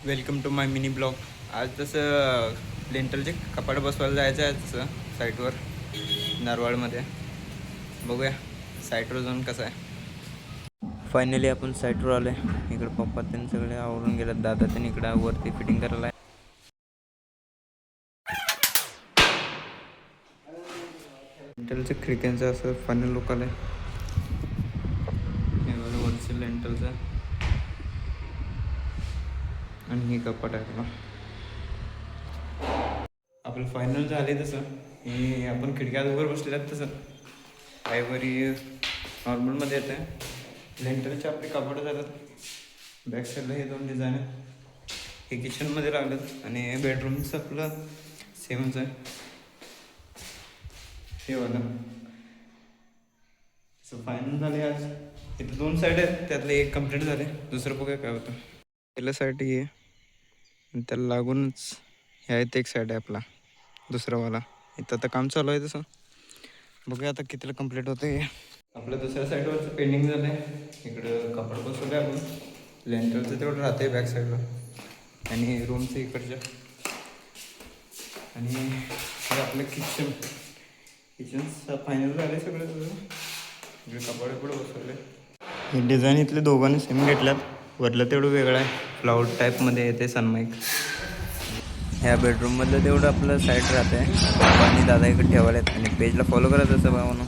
Welcome to my mini blog. आज तसं लेंटलचे कपाट बसवायला जायचं आहे तसं साईटवर नारवाडमध्ये. बघूया साईटवर जाऊन कसं आहे. फायनली आपण साईटवर आलो आहे. इकडे पप्पा त्यांनी सगळे आवरून गेलेत. दादा त्यांनी इकडं वरती फिटिंग करायला आहे. लेंटलच्या खिडक्यांचं असं फायनल लुक आलं आहे. वरचं लेंटलचं आणि ही कपाट आहे आपलं. आपलं फायनल झाले तसं हे आपण खिडक्यात वर बसलेलं तसं काहीवरी नॉर्मलमध्ये येतं आहे. लेंटलचे आपले कपाटं जातात. बॅक साईडला हे दोन डिझाईन आहेत. हे किचनमध्ये लागलं आणि बेडरूमचं आपलं सेमच आहे. हे वाला असं फायनल झाले. आज इथं दोन साईड आहेत, त्यातले एक कम्प्लीट झाले. दुसरं बघूया काय होतं. पहिल्या साईड हे आणि त्याला लागूनच हे आहेत. एक साईड आहे आपला दुसरावाला. इथं आता काम चालू आहे तसं. बघूया आता कितीला कम्प्लीट होतं हे. आपलं दुसऱ्या साईडवरचं पेंडिंग झालं आहे. इकडं कपड बसवलं आहे आपण. लेंटरचं तेवढं राहतं आहे बॅक साईडला आणि रूमचं इकडच्या. आणि हे आपलं किचनचं फायनल झालं आहे सगळं. इकडे कपडे पुढे बसवले. हे डिझाईन इथले दोघांनी सेम घेतल्यात. वरलं तेवढं वेगळं आहे. फ्लावर टाईपमध्ये येते सनमाईक. ह्या बेडरूममधलं तेवढं आपलं साईड राहतं आहे. आणि दादा इकडे ठेवायला आहेत. आणि पेजला फॉलो करा तसं भावानं.